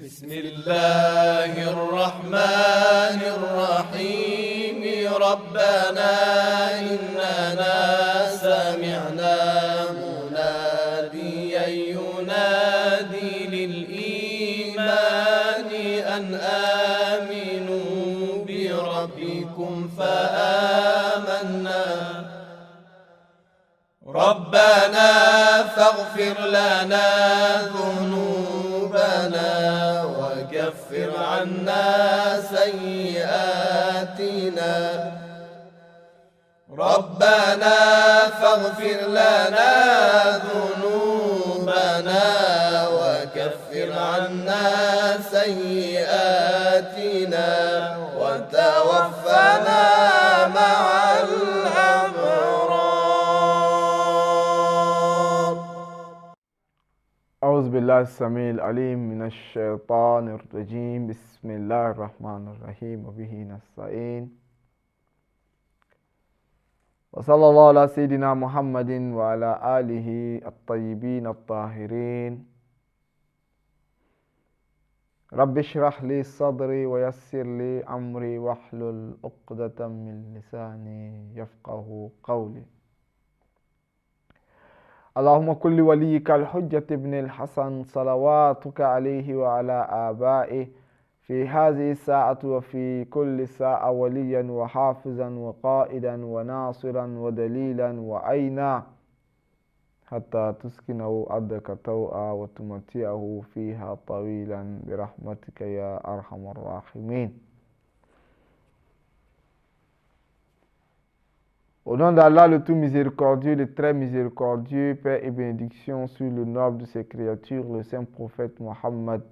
بسم الله الرحمن الرحيم ربنا إننا سمعنا مناديا ينادي للإيمان أن آمنوا بربكم فآمنا ربنا فاغفر لنا ذنوبنا وكفر عنا سيئاتنا ربنا فاغفر لنا ذنوبنا وكفر عنا سيئاتنا وتوفنا مع الأبرار. أعوذ بالله السميع العليم من الشيطان الرجيم. بسم الله الرحمن الرحيم وبه نستعين. وصلى الله على سيدنا محمد وعلى آله الطيبين الطاهرين. رب اشرح لي صدري ويسر لي أمري واحلل عقدة من لساني يفقه قولي. اللهم كن لوليك الحجة ابن الحسن صلواتك عليه وعلى آبائه في هذه الساعة وفي كل ساعة وليا وحافظا وقائدا وناصرا ودليلا وعينا حتى تسكنه أرضك طوعا وتمتعه فيها طويلا برحمتك يا أرحم الراحمين. Au nom d'Allah, le tout miséricordieux, le très miséricordieux, paix et bénédiction sur le noble de ses créatures, le saint prophète Mohammed,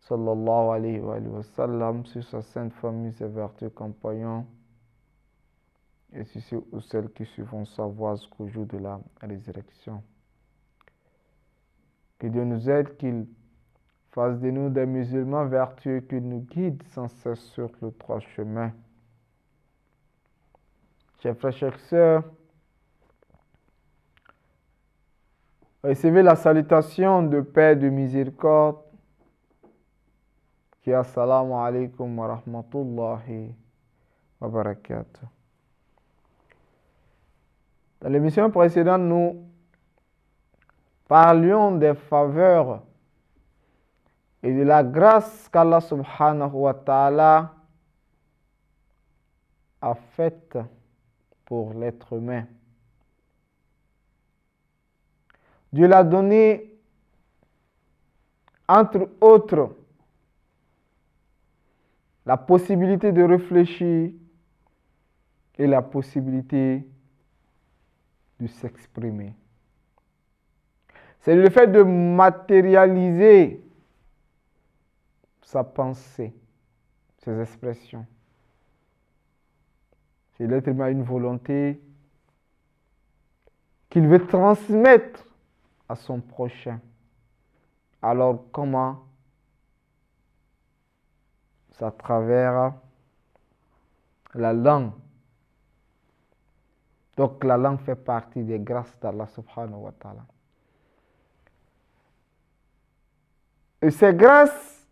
sallallahu alayhi wa sallam, sur sa sainte famille, ses vertus compagnons, et sur ceux ou celles qui suivront sa voie jusqu'au jour de la résurrection. Que Dieu nous aide, qu'il fasse de nous des musulmans vertueux, qu'il nous guide sans cesse sur le droit chemin. Chers frères, chères sœurs, recevez la salutation de paix et de miséricorde qui est assalamu alaikum wa rahmatullahi wa barakatuh. Dans l'émission précédente, nous parlions des faveurs et de la grâce qu'Allah subhanahu wa ta'ala a faite pour l'être humain. Dieu l'a donné, entre autres, la possibilité de réfléchir et la possibilité de s'exprimer. C'est le fait de matérialiser sa pensée, ses expressions. C'est l'être humain a une volonté qu'il veut transmettre à son prochain. Alors comment? C'est à travers la langue. Donc la langue fait partie des grâces d'Allah subhanahu wa ta'ala. Et ces grâces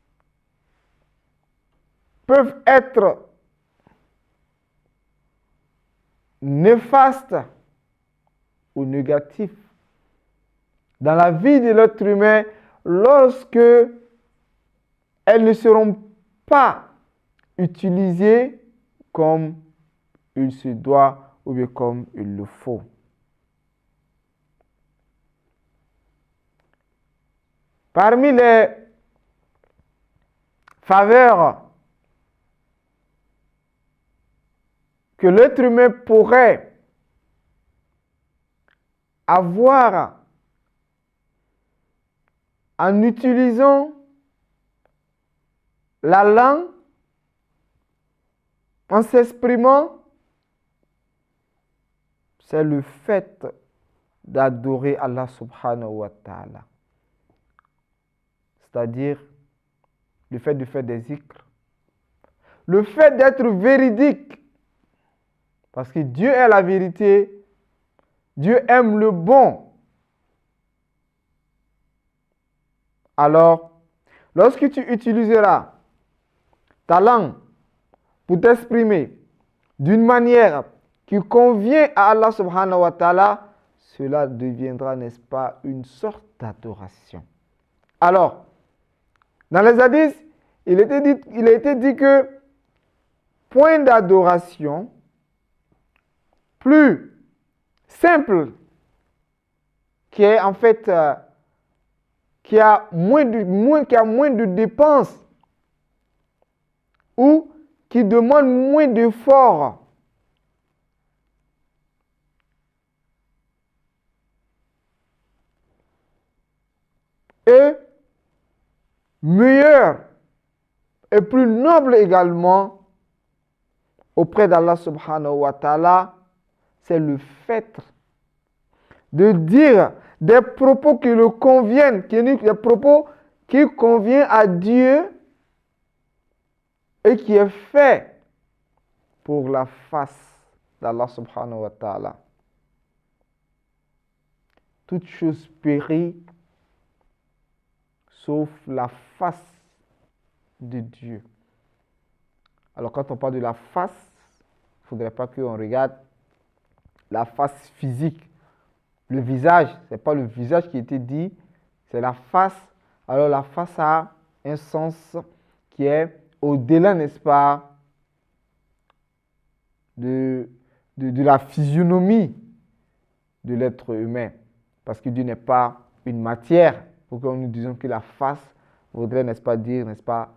peuvent être néfastes ou négatifs dans la vie de l'être humain lorsque elles ne seront pas utilisées comme il se doit ou bien comme il le faut. Parmi les faveurs que l'être humain pourrait avoir en utilisant la langue, en s'exprimant, c'est le fait d'adorer Allah subhanahu wa ta'ala. C'est-à-dire le fait de faire des zikrs, le fait d'être véridique, parce que Dieu est la vérité, Dieu aime le bon. Alors, Lorsque tu utiliseras ta langue pour t'exprimer d'une manière qui convient à Allah subhanahu wa ta'ala, cela deviendra, n'est-ce pas, une sorte d'adoration. Alors, dans les hadiths, il a été dit que point d'adoration plus simple, qui est en fait qui a moins de dépenses ou qui demande moins d'efforts et meilleur et plus noble également auprès d'Allah subhanahu wa ta'ala, c'est le fait de dire des propos qui le conviennent, des propos qui conviennent à Dieu et qui est fait pour la face d'Allah subhanahu wa ta'ala. Toute chose périt sauf la face de Dieu. Alors quand on parle de la face, il ne faudrait pas qu'on regarde la face physique. Le visage, ce n'est pas le visage qui a été dit, c'est la face. Alors la face a un sens qui est au-delà, n'est-ce pas, de la physionomie de l'être humain. Parce que Dieu n'est pas une matière. Pour que nous disions que la face voudrait, n'est-ce pas, dire, n'est-ce pas,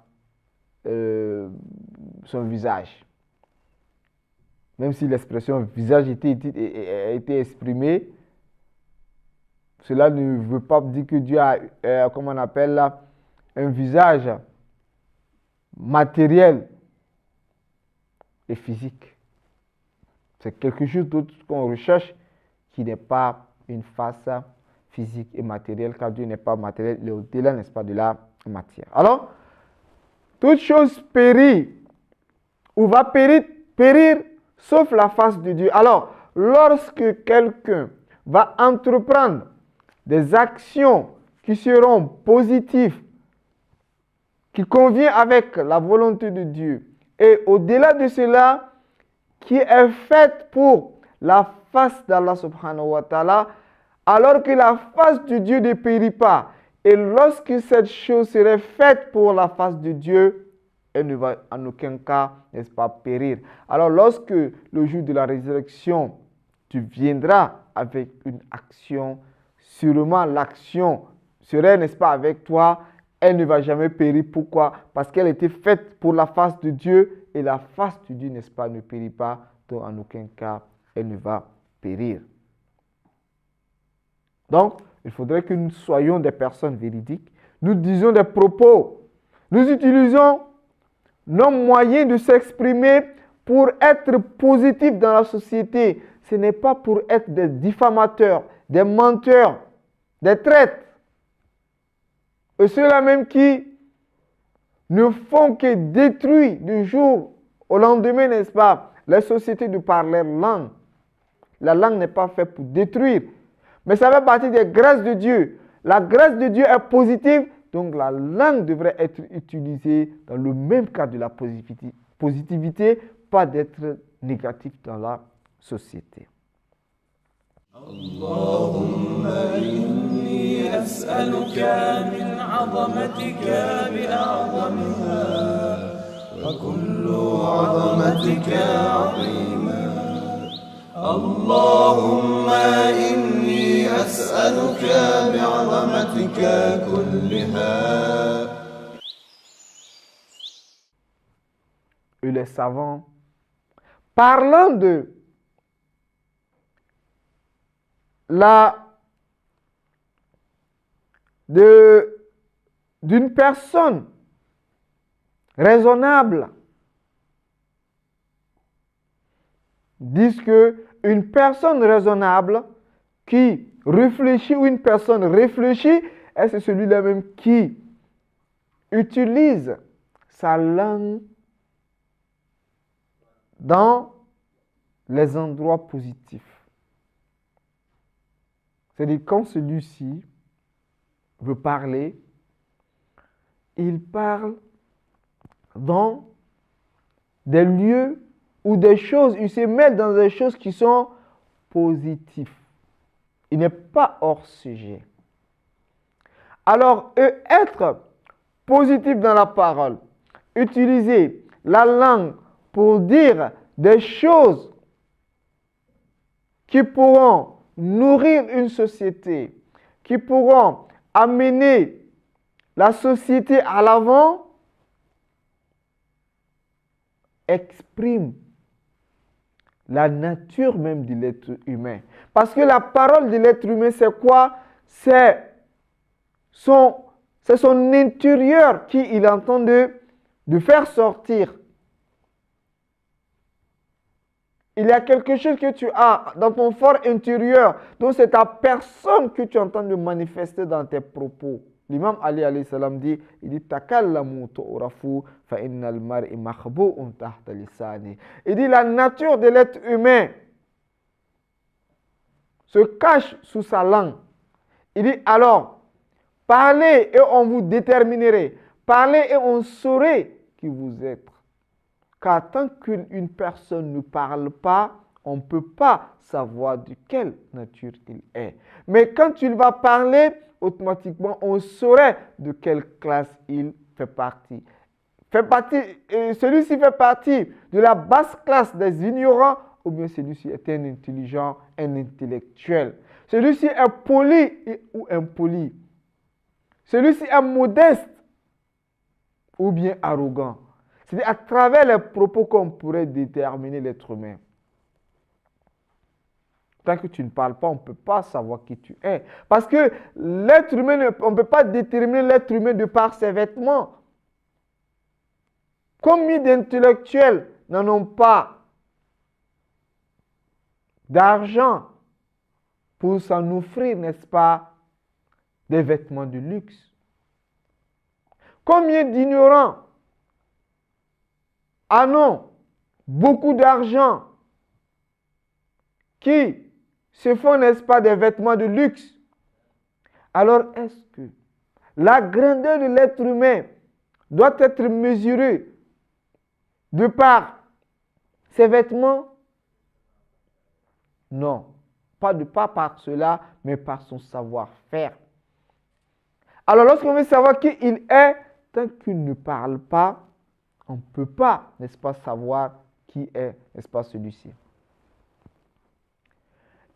son visage. Même si l'expression visage a été exprimée, cela ne veut pas dire que Dieu a, comment on appelle là, un visage matériel et physique. C'est quelque chose d'autre qu'on recherche qui n'est pas une face physique et matérielle, car Dieu n'est pas matériel, il est au-delà, n'est-ce pas, de la matière. Alors, toute chose périt ou va périr sauf la face de Dieu. Alors, lorsque quelqu'un va entreprendre des actions qui seront positives, qui conviennent avec la volonté de Dieu, et au-delà de cela, qui est faite pour la face d'Allah subhanahu wa ta'ala, alors que la face de Dieu ne périt pas. Et lorsque cette chose serait faite pour la face de Dieu, elle ne va en aucun cas, n'est-ce pas, périr. Alors lorsque le jour de la résurrection, tu viendras avec une action, sûrement l'action serait, n'est-ce pas, avec toi, elle ne va jamais périr. Pourquoi? Parce qu'elle était faite pour la face de Dieu et la face de Dieu, n'est-ce pas, ne périt pas. Donc en aucun cas, elle ne va périr. Donc, il faudrait que nous soyons des personnes véridiques. Nous disions des propos. Nous utilisons nos moyens de s'exprimer pour être positifs dans la société. Ce n'est pas pour être des diffamateurs, des menteurs, des traîtres. Et ceux-là même qui ne font que détruire du jour au lendemain, n'est-ce pas, les sociétés de par leur langue. La langue n'est pas faite pour détruire. Mais ça fait partie des grâces de Dieu. La grâce de Dieu est positive, donc la langue devrait être utilisée dans le même cadre de la positivité, pas d'être négatif dans la société. Allahumma inni as'aluka min 'azamatika bi a'zamiha wa kullu 'azamatika 'azima. Allahumma inni as'aluka bi 'azamatika kulliha. Et les savants, parlant d'une personne raisonnable, disent que une personne raisonnable qui réfléchit ou une personne réfléchie, c'est celui-là même qui utilise sa langue dans les endroits positifs. C'est-à-dire quand celui-ci veut parler, il parle dans des lieux ou des choses, il se mêle dans des choses qui sont positives. Il n'est pas hors sujet. Alors, être positif dans la parole, utiliser la langue pour dire des choses qui pourront nourrir une société, qui pourront amener la société à l'avant, exprime la nature même de l'être humain. Parce que la parole de l'être humain, c'est quoi? C'est son intérieur qu'il est en train de faire sortir. Il y a quelque chose que tu as dans ton fort intérieur, donc c'est ta personne que tu es en train de manifester dans tes propos. L'imam Ali alayhi salam dit, il dit takallamu tu'rafu fa innal mar'i makhbu'un tahta lisani. Il dit la nature de l'être humain se cache sous sa langue. Il dit alors parlez et on vous déterminerait, parlez et on saurait qui vous êtes. Car tant qu'une personne ne parle pas, on ne peut pas savoir de quelle nature il est. Mais quand il va parler, automatiquement, on saurait de quelle classe il fait partie. Celui-ci fait partie de la basse classe des ignorants, ou bien celui-ci est un intelligent, un intellectuel. Celui-ci est poli ou impoli. Celui-ci est modeste ou bien arrogant. C'est à travers les propos qu'on pourrait déterminer l'être humain. Tant que tu ne parles pas, on ne peut pas savoir qui tu es. Parce que l'être humain, on ne peut pas déterminer l'être humain de par ses vêtements. Combien d'intellectuels n'en ont pas d'argent pour s'en offrir, n'est-ce pas, des vêtements de luxe? Combien d'ignorants en ont beaucoup d'argent qui se font, n'est-ce pas, des vêtements de luxe? Alors, est-ce que la grandeur de l'être humain doit être mesurée de par ses vêtements? Non, pas par cela, mais par son savoir-faire. Alors, lorsqu'on veut savoir qui il est, tant qu'il ne parle pas, on ne peut pas, n'est-ce pas, savoir qui est, n'est-ce pas, celui-ci.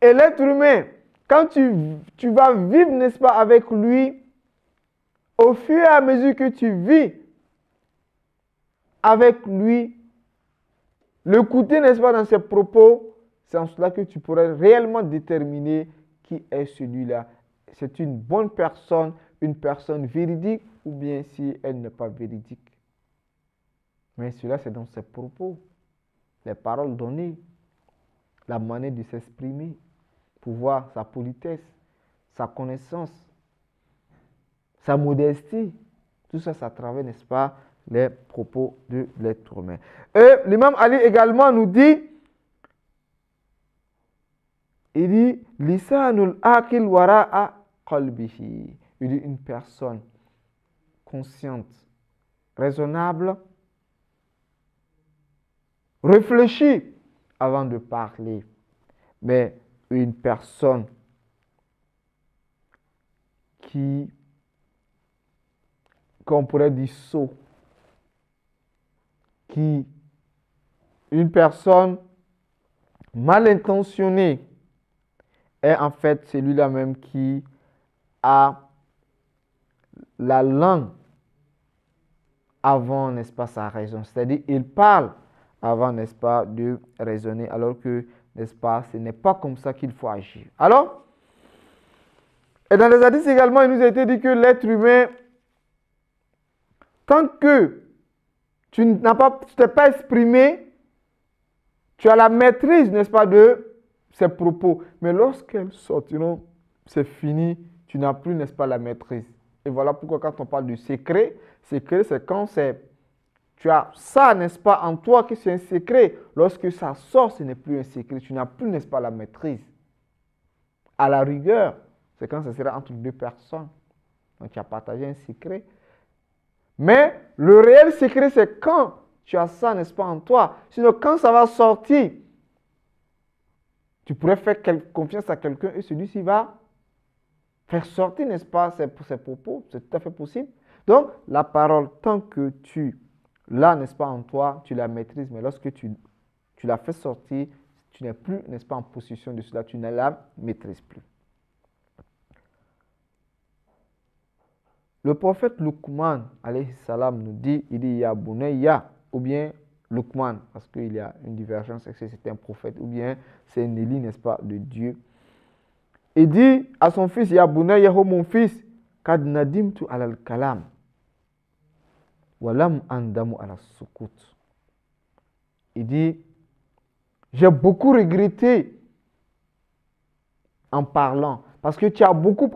Et l'être humain, quand tu vas vivre, n'est-ce pas, avec lui, au fur et à mesure que tu vis avec lui, l'écouter, n'est-ce pas, dans ses propos, c'est en cela que tu pourrais réellement déterminer qui est celui-là. C'est une bonne personne, une personne véridique, ou bien si elle n'est pas véridique. Mais cela, c'est dans ses propos, les paroles données, la manière de s'exprimer, pour voir sa politesse, sa connaissance, sa modestie. Tout ça, ça travaille, n'est-ce pas, les propos de l'être humain. Et l'imam Ali également nous dit, il dit, lisanul aqil wara'a qalbihi. Il dit une personne consciente, raisonnable, réfléchit avant de parler. Mais une personne qu'on pourrait dire sot, une personne mal intentionnée est en fait celui-là même qui a la langue avant, n'est-ce pas, sa raison. C'est-à-dire, il parle avant, n'est-ce pas, de raisonner, alors que, n'est-ce pas, ce n'est pas comme ça qu'il faut agir. Alors, et dans les hadiths également, il nous a été dit que l'être humain, tant que tu t'es pas exprimé, tu as la maîtrise, n'est-ce pas, de ses propos. Mais lorsqu'elles sortiront, c'est fini, tu n'as plus, n'est-ce pas, la maîtrise. Et voilà pourquoi quand on parle de secret, c'est quand tu as ça, n'est-ce pas, en toi, que c'est un secret. Lorsque ça sort, ce n'est plus un secret. Tu n'as plus, n'est-ce pas, la maîtrise. À la rigueur, c'est quand ce sera entre deux personnes. Donc, tu as partagé un secret. Mais le réel secret, c'est quand tu as ça, n'est-ce pas, en toi. Sinon, quand ça va sortir, tu pourrais faire confiance à quelqu'un et celui-ci va faire sortir, n'est-ce pas, ses propos. C'est tout à fait possible. Donc, la parole, tant que tu l'as, n'est-ce pas, en toi, tu la maîtrises. Mais lorsque tu la fais sortir, tu n'es plus, n'est-ce pas, en possession de cela. Tu ne la maîtrises plus. Le prophète Luqman, alayhi salam, nous dit, il dit Ya Bunayya, ou bien Luqman, parce qu'il y a une divergence, est-ce que c'est un prophète, ou bien c'est un élu, n'est-ce pas, de Dieu. Il dit à son fils, Ya Bunayya, oh mon fils, Kad nadimtu alal kalam, walam andamu ala sukut. Il dit, j'ai beaucoup regretté en parlant, parce que tu as beaucoup,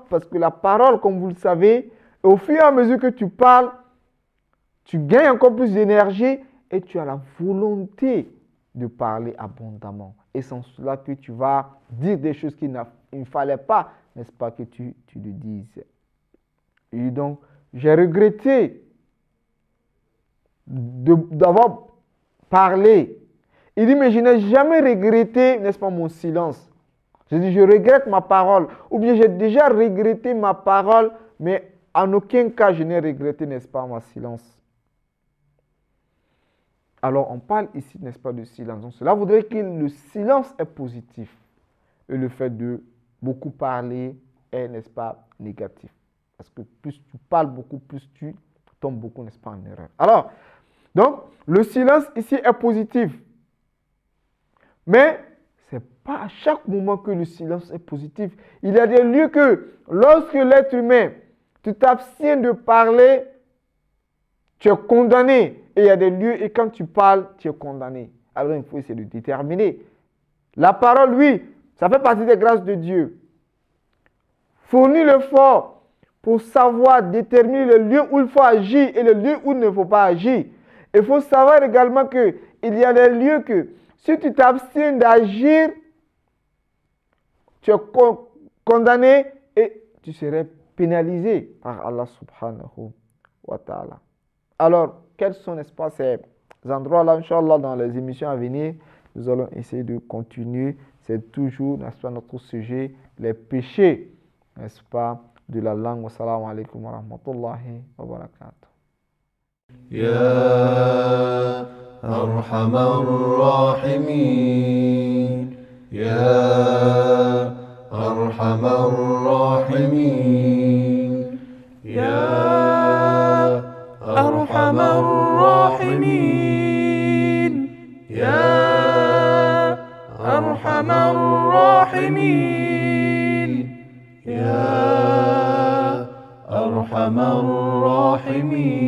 parce que la parole, comme vous le savez, au fur et à mesure que tu parles, tu gagnes encore plus d'énergie et tu as la volonté de parler abondamment. Et c'est cela que tu vas dire des choses qu'il ne fallait pas, n'est-ce pas, que tu le dises. Et donc, j'ai regretté d'avoir parlé. Il dit, mais je n'ai jamais regretté, n'est-ce pas, mon silence. Je dis, je regrette ma parole. Ou bien j'ai déjà regretté ma parole, mais en aucun cas je n'ai regretté, n'est-ce pas, mon silence. Alors on parle ici, n'est-ce pas, de silence. Donc cela voudrait que le silence est positif. Et le fait de beaucoup parler est, n'est-ce pas, négatif. Parce que plus tu parles beaucoup, plus tu tombes beaucoup, n'est-ce pas, en erreur. Alors, donc, le silence ici est positif. Mais ce n'est pas à chaque moment que le silence est positif. Il y a des lieux que, lorsque l'être humain, tu t'abstiens de parler, tu es condamné. Et il y a des lieux, et quand tu parles, tu es condamné. Alors il faut essayer de déterminer. La parole, oui, ça fait partie des grâces de Dieu. Fournir l'effort pour savoir déterminer le lieu où il faut agir et le lieu où il ne faut pas agir. Il faut savoir également qu'il y a des lieux que, si tu t'abstiens d'agir, tu es condamné et tu serais pénalisé par Allah subhanahu wa ta'ala. Alors, quels sont, n'est-ce pas, ces endroits-là, Inch'Allah, dans les émissions à venir, nous allons essayer de continuer. C'est toujours, n'est-ce pas, notre sujet, les péchés, n'est-ce pas, de la langue. Wassalamu alaikum wa rahmatullahi wa barakatuh. يا أرحم الراحمين يا أرحم الراحمين يا أرحم الراحمين يا أرحم الراحمين يا أرحم الراحمين